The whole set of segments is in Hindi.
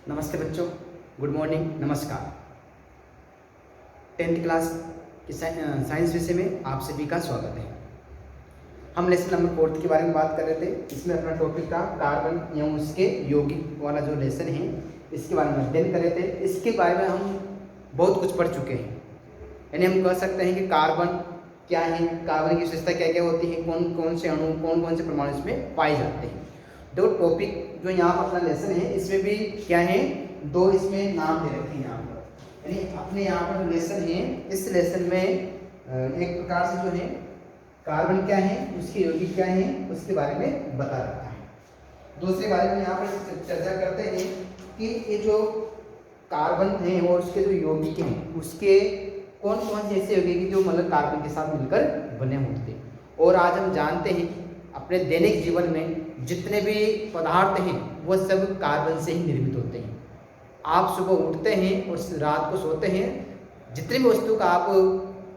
नमस्ते बच्चों, गुड मॉर्निंग, नमस्कार। 10th क्लास की साइंस विषय में आप सभी का स्वागत है। हम लेसन नंबर 4 के बारे में बात कर रहे थे। इसमें अपना टॉपिक था कार्बन एवं उसके यौगिक वाला जो लेसन है, इसके बारे में अध्ययन कर रहे थे। इसके बारे में हम बहुत कुछ पढ़ चुके हैं। यानी हम कह सकते हैं कि कार्बन क्या है, कार्बन की विशेषता क्या क्या होती है, कौन कौन से अणु, कौन कौन से परमाणु इसमें पाए जाते हैं। दो टॉपिक जो यहाँ पर अपना लेसन है, इसमें भी क्या है, दो इसमें नाम दे रखे हैं यहाँ पर। यानी अपने यहाँ पर जो लेसन है, इस लेसन में एक प्रकार से जो है कार्बन क्या है, उसके यौगिक क्या है, उसके बारे में बता रखा है। दूसरे बारे में यहाँ पर चर्चा करते हैं कि ये जो कार्बन है और उसके जो यौगिक हैं, उसके कौन कौन से ऐसे यौगिक जो मतलब कार्बन के साथ मिलकर बने होते हैं। और आज हम जानते हैं अपने दैनिक जीवन में जितने भी पदार्थ हैं वो सब कार्बन से ही निर्मित होते हैं। आप सुबह उठते हैं और रात को सोते हैं, जितनी भी वस्तु का आप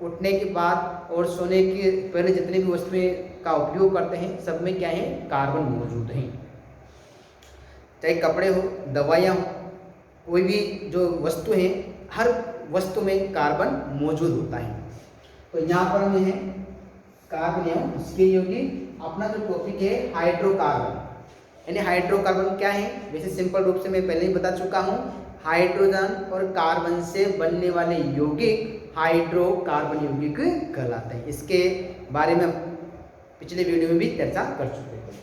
उठने के बाद और सोने के पहले जितनी भी वस्तुएं का उपयोग करते हैं, सब में क्या है, कार्बन मौजूद हैं। चाहे कपड़े हो, दवाइयाँ हो, कोई भी जो वस्तु है, हर वस्तु में कार्बन मौजूद होता है। तो यहाँ पर हमें है कार्बन एवं उसके यौगिक। अपना जो टॉपिक है हाइड्रोकार्बन, यानी हाइड्रोकार्बन क्या है, वैसे सिंपल रूप से मैं पहले ही बता चुका हूँ। हाइड्रोजन और कार्बन से बनने वाले यौगिक हाइड्रोकार्बन यौगिक कहलाते हैं। इसके बारे में पिछले वीडियो में भी चर्चा कर चुके हैं।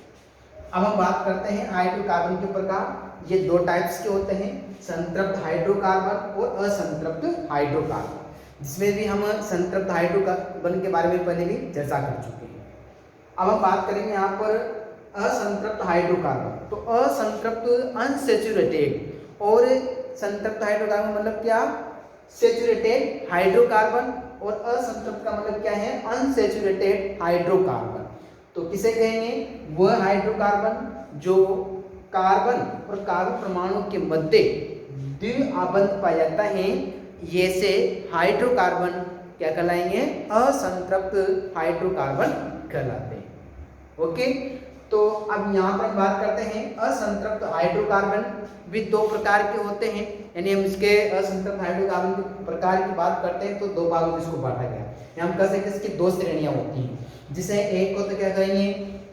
अब हम बात करते हैं हाइड्रोकार्बन के प्रकार। ये दो टाइप्स के होते हैं, संतृप्त हाइड्रोकार्बन और असंतृप्त हाइड्रोकार्बन, जिसमें भी हम संतृप्त हाइड्रोकार्बन के बारे में पहले भी चर्चा कर चुके हैं। अब हम बात करेंगे यहाँ पर असंतृप्त हाइड्रोकार्बन। तो असंतृप्त अनसैचुरेटेड और संतृप्त हाइड्रोकार्बन मतलब क्या, सैचुरेटेड हाइड्रोकार्बन, और असंतृप्त का मतलब क्या है, अनसैचुरेटेड हाइड्रोकार्बन। तो किसे कहेंगे, वह हाइड्रोकार्बन जो कार्बन और कार्बन परमाणु के मध्य द्विआबंध पाया जाता है, ये से हाइड्रोकार्बन क्या कहलाएंगे, असंतृप्त हाइड्रोकार्बन कहलाते हैं। ओके, तो अब यहाँ पर हम बात करते हैं असंतृप्त हाइड्रोकार्बन भी दो प्रकार के होते हैं। यानी हम इसके असंतृप्त हाइड्रोकार्बन के प्रकार की बात करते हैं तो दो भागों में इसको बांटा गया है। हम कह सकते हैं इसकी दो श्रेणियां होती हैं, जिसे एक को तो क्या कहेंगे,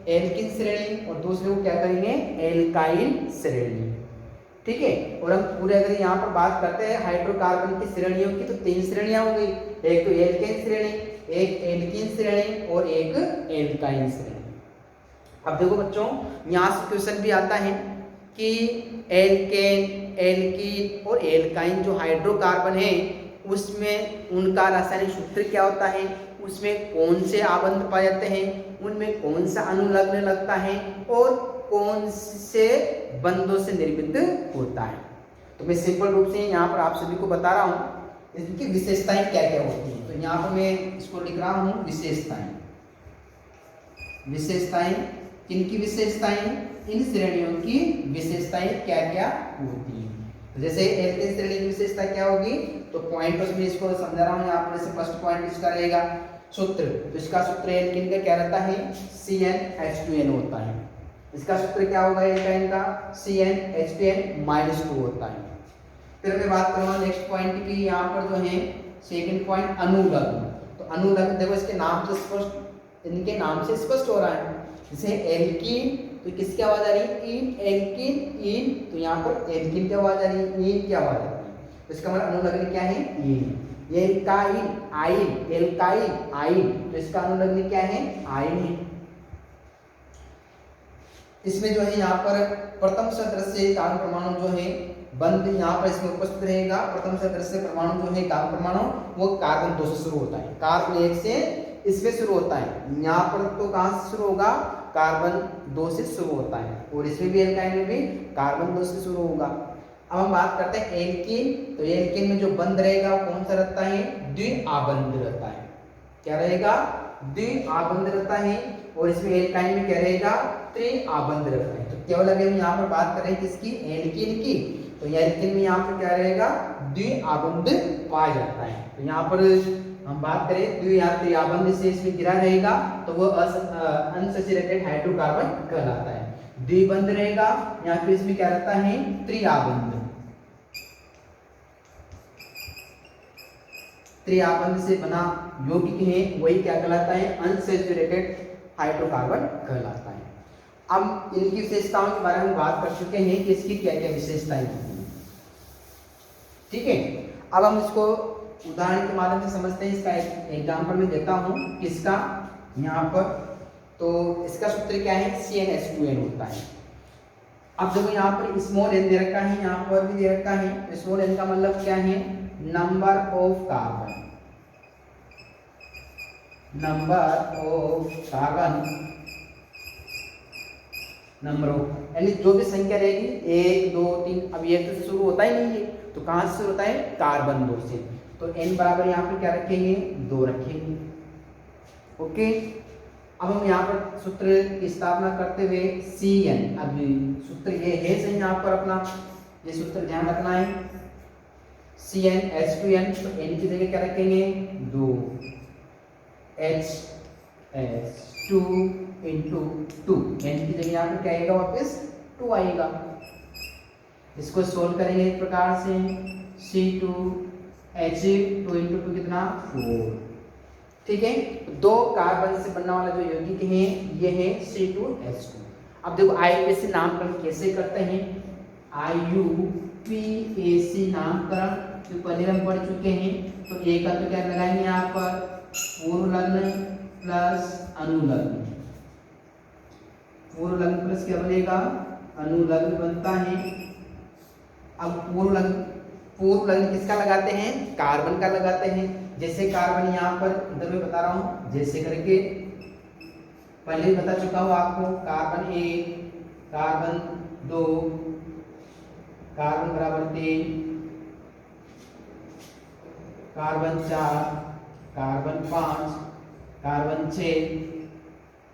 एल्किन श्रेणी, और दूसरे को क्या कहेंगे, एल्काइल श्रेणी। ठीक है, और हम पूरे अगर यहाँ पर बात करते हैं हाइड्रोकार्बन की श्रेणियों की, तो तीन श्रेणियां होंगी, एक तो एल्केन श्रेणी, एक एल्किन श्रेणी और एक एल्काइन श्रेणी। अब देखो बच्चों, यहाँ से क्वेश्चन भी आता है कि एल्केन, एल्कीन और एल्काइन जो हाइड्रोकार्बन है, उसमें उनका रासायनिक सूत्र क्या होता है, उसमें कौन से आबंध पाए जाते हैं, उनमें कौन सा अणु लगने लगता है और कौन से बंधों से निर्मित होता है। तो मैं सिंपल रूप से यहाँ पर आप सभी को बता रहा हूँ इनकी विशेषताएं क्या क्या होती हैं। तो यहाँ पर मैं इसको लिख रहा हूँ विशेषताएं। विशेषताएं किनकी विशेषताएं, इन श्रेणियों की विशेषताएं क्या क्या होती हैं। तो जैसे एल्केन श्रेणी की विशेषता क्या होगी, तो पॉइंट में इसको समझा रहा हूँ यहाँ पर। जैसे फर्स्ट पॉइंट इसका रहेगा सूत्र, तो इसका सूत्र एल्केन का क्या रहता है, CnH2n होता है। इसका सूत्र क्या होगा एल्काइन का, CnH2n-2 होता है। फिर मैं बात करूँगा नेक्स्ट पॉइंट की, यहाँ पर जो है सेकंड पॉइंट अनुलग्न। तो अनुलग्न देखो, इसके नाम से स्पष्ट, इनके नाम से स्पष्ट हो रहा है। जैसे एल्कीन, तो किसकी आवाज आ रही है, इन, एल्कीन, इन, तो यहाँ पर एल्कीन की आवाज आ रही है, इन की आवाज आ रही है। तो इसका मतलब अनुलग्न क्या है, इन। एल्काइन, आइन, एल्काइन, आइन, तो इसका अनुलग्न क्या है, आइन है। इसमें जो है यहाँ पर प्रथम सदस्य कार्बन परमाणु जो है बंद यहाँ पर इसमें उपस्थित रहेगा। प्रथम सदस्य परमाणु जो है कार्बन परमाणु, वो कार्बन 2 से शुरू होता है, कार्बन 1 से इसमें शुरू होता है। यहाँ पर तो कहाँ से शुरू होगा, कार्बन 2 से शुरू होता है, और इसमें भी एल्काइन में भी कार्बन 2 से शुरू होगा। अब हम बात करते हैं एल्कीन। तो एल्कीन में जो बंध रहेगा वो कौन सा रहता है, द्विआबंध रहता है। क्या रहेगा, द्विआबंध रहता है। और इसमें एल्काइन में क्या रहेगा, त्रिआबंध रहता है। तो केवल अगर हम यहाँ पर बात करें किसकी, एल्कीन की, तो एल्कीन में यहाँ पर क्या रहेगा, द्विआबंध पाया जाता है। तो यहाँ पर हम बात करें द्वि या त्रिआबंध से इसमें गिरा रहेगा तो वो अनसैचुरेटेड हाइड्रोकार्बन कहलाता है। द्विबंध रहेगा या फिर इसमें क्या रहता है त्रिआबंध, त्रिआबंध से बना यौगिक है वही क्या कहलाता है, अनसैचुरेटेड हाइड्रोकार्बन कहलाता है। अब इनकी विशेषताओं के बारे में बात कर चुके हैं कि इसकी क्या क्या विशेषताएं होती हैं। ठीक है, अब हम इसको उदाहरण के माध्यम से समझते हैं। इसका एक एग्जाम्पल मैं देता हूँ किसका, यहाँ पर तो इसका सूत्र क्या है, CnH2n होता है। अब देखो यहाँ पर स्मॉल n दे रखा है, यहाँ पर भी दे रखा है। स्मॉल n का मतलब क्या है, number of carbon, number of यानी जो भी संख्या रहेगी 1 2 3, अब ये तो शुरू होता ही नहीं है, तो कहाँ से शुरू होता है, कार्बन 2 से। तो n बराबर यहाँ पर क्या रखेंगे, 2 रखेंगे। ओके, अब हम यहाँ पर सूत्र की स्थापना करते हुए Cn, अब सूत्र ये है सही, यहाँ पर अपना ये सूत्र ध्यान रखना है, CnH2n। तो n की जगह क्या रखेंगे, 2 H2 इंटू 2, n की जगह यहाँ पर क्या आएगा, वापस 2 आएगा। इसको सोल्व करेंगे इस प्रकार से, C2H2 इंटू 2 कितना, 4। ठीक है, दो कार्बन से बनने वाला जो यौगिक है ये है C2H2। अब देखो IUPAC नामकरण कैसे करते हैं, IUPAC नामकरण जो पहले हम पढ़ चुके हैं। तो ए का तो क्या लगाएंगे यहाँ पर, पूर्व लग्न प्लस अनुलग्न, पूर्व लग्न प्लस क्या बनेगा, अनुलग्न बनता है। अब पूर्व लग्न किसका लगाते हैं, कार्बन का लगाते हैं। जैसे कार्बन यहाँ पर इधर मैं बता रहा हूँ, जैसे करके पहले बता चुका हूँ आपको, कार्बन 1, कार्बन 2, कार्बन बराबर 3, कार्बन 4, कार्बन 5, कार्बन 6।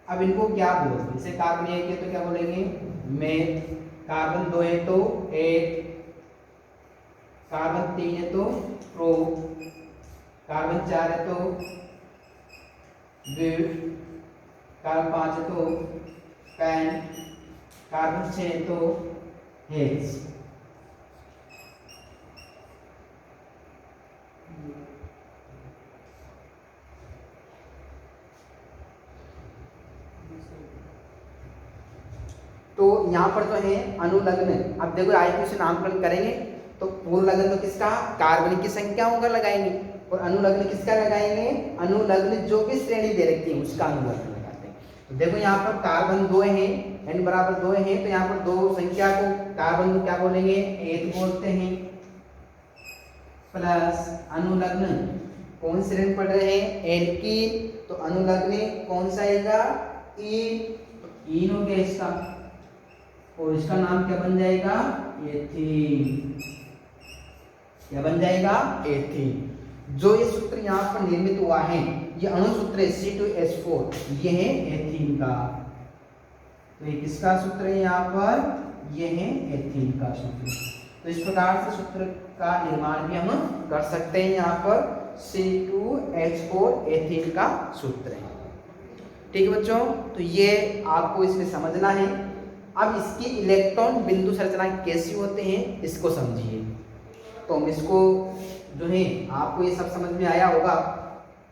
अब इनको क्या बोलते हैं, जैसे कार्बन 1 है तो क्या बोलेंगे, मेथ, कार्बन 2 है तो एथ, कार्बन 3 है तो प्रो, कार्बन 4 है तो ब्यूट, कार्बन 5 है तो पैन, कार्बन 6 है तो हेक्स। तो यहाँ पर जो है अनुलग्न, अब देखो IUPAC से नामकरण करेंगे तो पूर्व लग्न तो किसका, कार्बन की संख्या होगा लगाएंगे, और अनुलग्न किसका लगाएंगे, अनुलग्न जो भी श्रेणी दे रखी है उसका अनुलग्न लगाते हैं। तो देखो यहाँ पर कार्बन 2 है, n बराबर 2 है, तो यहाँ पर दो संख्या को कार्बन को क्या बोलेंगे, एथ बोलते हैं, प्लस अनुलग्न कौन श्रेणी पढ़ रहे हैं, एल्कीन, तो अनुलग्न कौन सा आएगा, ईन, तो ईन हो गया इसका, और इसका नाम क्या बन जाएगा, एथीन। क्या बन जाएगा, एथीन। जो ये सूत्र यहाँ पर निर्मित हुआ है, ये अणु सूत्र है C2H4, ये है एथीन का। तो ये किसका सूत्र है यहाँ पर, ये है एथीन का सूत्र। तो इस प्रकार से सूत्र का निर्माण भी हम कर सकते हैं। यहाँ पर C2H4 एथीन का सूत्र है। ठीक है बच्चों, तो ये आपको इसमें समझना है। अब इसकी इलेक्ट्रॉन बिंदु संरचना कैसी होते हैं इसको समझिए। तो हम इसको जो है, आपको ये सब समझ में आया होगा,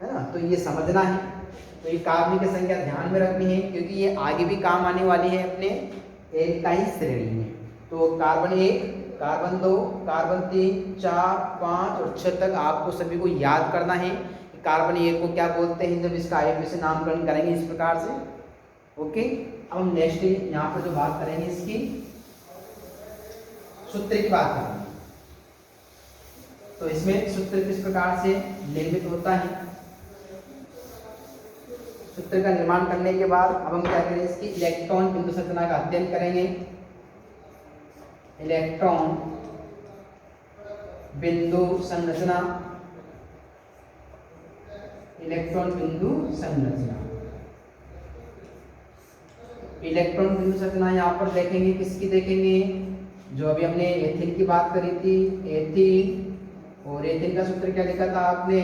है ना, तो ये समझना है। तो ये कार्बन की संख्या ध्यान में रखनी है, क्योंकि ये आगे भी काम आने वाली है अपने एल्काइन श्रेणी में। तो कार्बन 1, कार्बन 2, कार्बन 3, 4, 5 और 6 तक आपको सभी को याद करना है कि कार्बन 1 को क्या बोलते हैं, जब इसका IUPAC से नामकरण करेंगे इस प्रकार से। ओके, अब हम नेक्स्ट यहाँ पर जो बात करेंगे इसकी सूत्र की बात करेंगे। तो इसमें सूत्र किस प्रकार से निर्मित होता है। सूत्र का निर्माण करने के बाद अब हम क्या करेंगे, इसकी इलेक्ट्रॉन बिंदु संरचना का अध्ययन करेंगे। इलेक्ट्रॉन बिंदु संरचना, इलेक्ट्रॉन बिंदु संरचना, इलेक्ट्रॉन बिंदु संरचना यहाँ पर देखेंगे, किसकी देखेंगे, जो अभी हमने एथीन की बात करी थी, एथीन। और एथीन का सूत्र क्या लिखा था आपने,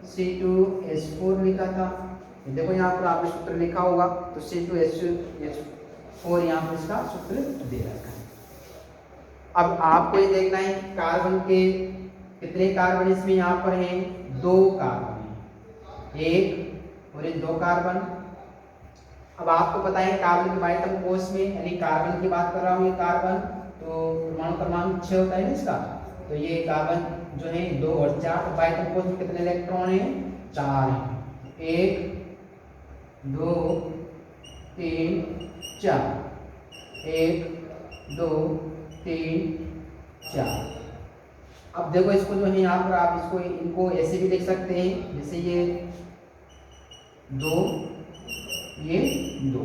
C2H4 लिखा था। देखो यहाँ पर आपने सूत्र लिखा होगा, तो C2H4 यहाँ पर इसका सूत्र दे रखा है। अब आपको ये देखना है कार्बन के कितने कार्बन इसमें यहाँ पर हैं? 2 कार्बन है, 1 और ये 2 कार्बन। अब आपको पता है कार्बन के बाइटम कोष में, यानी कार्बन की बात कर रहा हूँ, ये कार्बन तो परमाणु क्रमांक 6 होता है ना इसका, तो ये कार्बन जो है 2 और 4, बाइटम कोष में कितने इलेक्ट्रॉन हैं? 4 हैं, 1 2 3 4, 1 2 3 4। अब देखो इसको जो है यहाँ पर आप इसको इनको ऐसे भी लिख सकते हैं, जैसे ये 2 ये 2,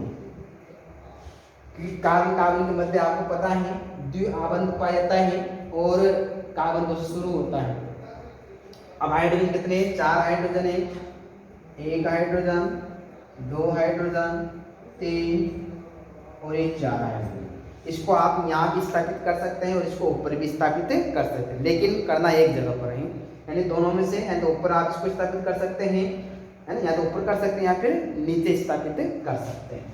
क्योंकि कार्बन कार्बन के मध्य आपको पता है द्विआबंध पाया जाता है और कार्बन 2 से शुरू होता है। अब हाइड्रोजन कितने? 4 हाइड्रोजन है, 1 हाइड्रोजन, 2 हाइड्रोजन, 3 और 4 हाइड्रोजन। इसको आप यहाँ भी स्थापित कर सकते हैं और इसको ऊपर भी स्थापित कर सकते हैं, लेकिन करना एक जगह पर है, यानी दोनों में से, या तो ऊपर आप इसको स्थापित कर सकते हैं, है ना, या तो ऊपर कर सकते हैं या फिर नीचे स्थापित कर सकते हैं।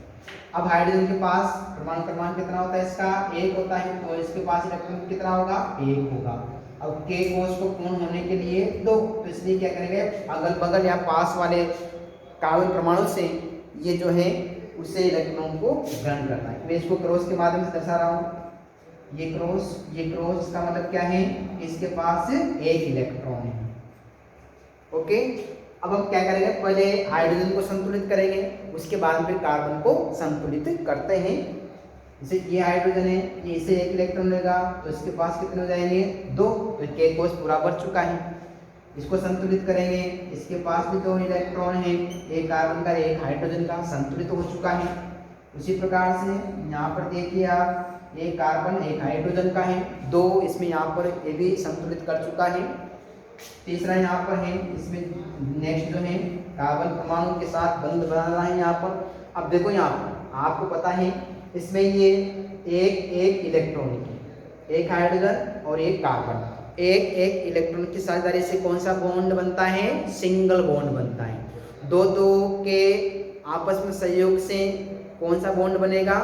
अब हाइड्रोजन के पास परमाणु क्रमांक कितना होता है? इसका 1 होता है, तो इसके पास इलेक्ट्रॉन कितना होगा? 1 होगा। अब के कोष को पूर्ण होने के लिए 2, तो इसलिए क्या करेंगे, अगल बगल या पास वाले कार्बन परमाणु से ये जो है उसे इलेक्ट्रॉन को ग्रहण करना है। मैं इसको क्रॉस के माध्यम से दर्शा रहा हूँ, ये क्रॉस का मतलब क्या है? इसके पास 1 इलेक्ट्रॉन है। ओके, अब हम क्या करेंगे, पहले हाइड्रोजन को संतुलित करेंगे, उसके बाद फिर कार्बन को संतुलित करते हैं। जैसे ये हाइड्रोजन है, ये इसे 1 इलेक्ट्रॉन लेगा, तो इसके पास कितने हो जाएंगे? 2, तो के कोष पूरा भर चुका है। इसको संतुलित करेंगे, इसके पास भी 2 इलेक्ट्रॉन है, 1 कार्बन का 1 हाइड्रोजन का, संतुलित हो चुका है। उसी प्रकार से यहाँ पर देखिए आप, 1 कार्बन 1 हाइड्रोजन का है, 2 इसमें यहाँ पर ये भी संतुलित कर चुका है। तीसरा यहाँ पर है, इसमें नेक्स्ट जो है कार्बन परमाणु के साथ बंध बनाना है यहाँ पर। अब देखो यहाँ पर आपको पता है इसमें ये एक इलेक्ट्रॉन है, 1 हाइड्रोजन और 1 कार्बन, एक इलेक्ट्रॉन की साझेदारी से कौन सा बॉन्ड बनता है? सिंगल बॉन्ड बनता है। दो के आपस में सहयोग से कौन सा बॉन्ड बनेगा?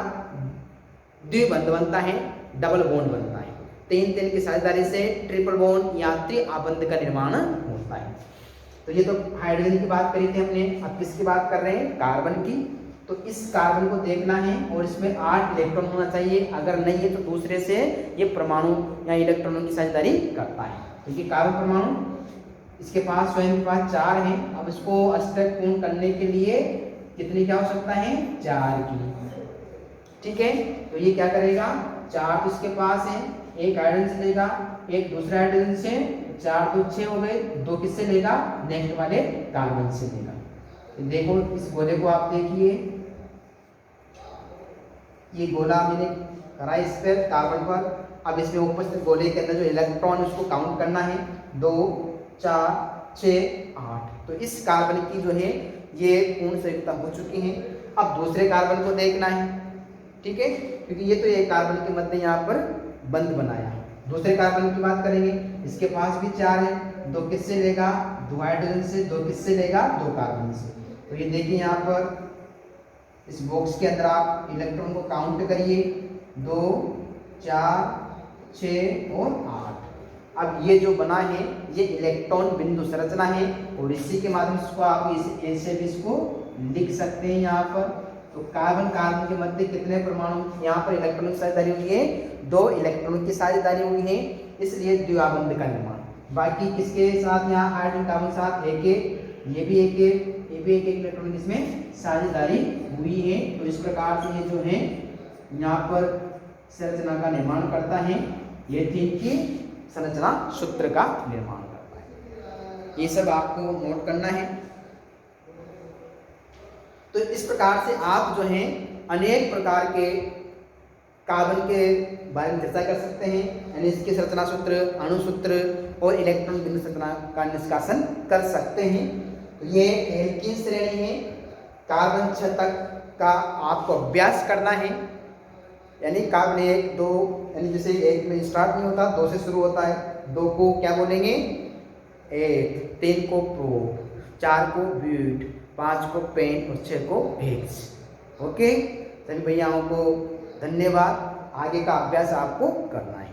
द्विबंध बनता है, डबल बॉन्ड बनता है। 3 की साझेदारी से ट्रिपल बॉन्ड या त्रिआबंध का निर्माण होता है। तो ये तो हाइड्रोजन की बात करी थी हमने, अब किसकी बात कर रहे हैं? कार्बन की। तो इस कार्बन को देखना है और इसमें 8 इलेक्ट्रॉन होना चाहिए, अगर नहीं है तो दूसरे से ये परमाणु या इलेक्ट्रॉनों की साझेदारी करता है। क्योंकि कार्बन परमाणु इसके पास स्वयं के पास 4 है, अब इसको अष्टक पूर्ण करने के लिए कितनी की आवश्यकता है? 4 की। ठीक है, तो ये क्या करेगा? 4 तो इसके पास है, 1 हाइड्रोजन से लेगा, 1 दूसरे हाइड्रोजन से, 4 तो 6 हो गए, 2 किससे लेगा? नेक्स्ट वाले कार्बन से लेगा। देखो इस गोले को आप देखिए, ये गोला मैंने करा इस पर कार्बन पर। अब इसमें उपस्थित गोले के अंदर जो इलेक्ट्रॉन उसको काउंट करना है, 2 4 6 8। तो इस कार्बन की जो है ये पूर्ण संयुक्ता हो चुकी है। अब दूसरे कार्बन को देखना है, ठीक है, क्योंकि ये तो एक कार्बन के मध्य यहाँ पर बंध बनाया है। दूसरे कार्बन की बात करेंगे, इसके पास भी 4 है, 2 किससे लेगा? 2 हाइड्रोजन से, 2 किससे लेगा? 2 कार्बन से। तो ये देखिए यहाँ पर इस बॉक्स के अंदर आप इलेक्ट्रॉन को काउंट करिए, 2 4 6 और 8। अब ये जो बना है ये इलेक्ट्रॉन बिंदु संरचना है और इसी के माध्यम से आप ऐसे भी इसको लिख सकते हैं यहाँ पर। तो कार्बन कार्बन के मध्य कितने परमाणु यहाँ पर इलेक्ट्रॉन की साझेदारी हुई है? 2 इलेक्ट्रॉन की साझेदारी हुई है, इसलिए द्विआबंध का निर्माण। बाकी किसके साथ यहाँ हाइड्रोजन कार्बन साथ एक, ये भी एक इलेक्ट्रॉन इसमें साझेदारी हुई है। तो इस प्रकार से ये जो है यहाँ पर संरचना का निर्माण करता है, ये 3 की संरचना सूत्र का निर्माण करता है। ये सब आपको नोट करना है। तो इस प्रकार से आप जो है अनेक प्रकार के कार्बन के बारे में चर्चा कर सकते हैं, यानी इसके संरचना सूत्र, अणु सूत्र और इलेक्ट्रॉन बिंदु संरचना का निष्कासन कर सकते हैं। तो ये एल्कीन श्रेणी है। कार्बन 6 तक का आपको अभ्यास करना है, यानी कार्बन 1 2, यानी जैसे 1 में स्टार्ट नहीं होता, 2 से शुरू होता है। 2 को क्या बोलेंगे? 1, 3 को प्रोब, 4 को ब्यूट, 5 को पेंट और 6 को हेक्स। ओके, सभी भैयाओं को धन्यवाद। आगे का अभ्यास आपको करना है।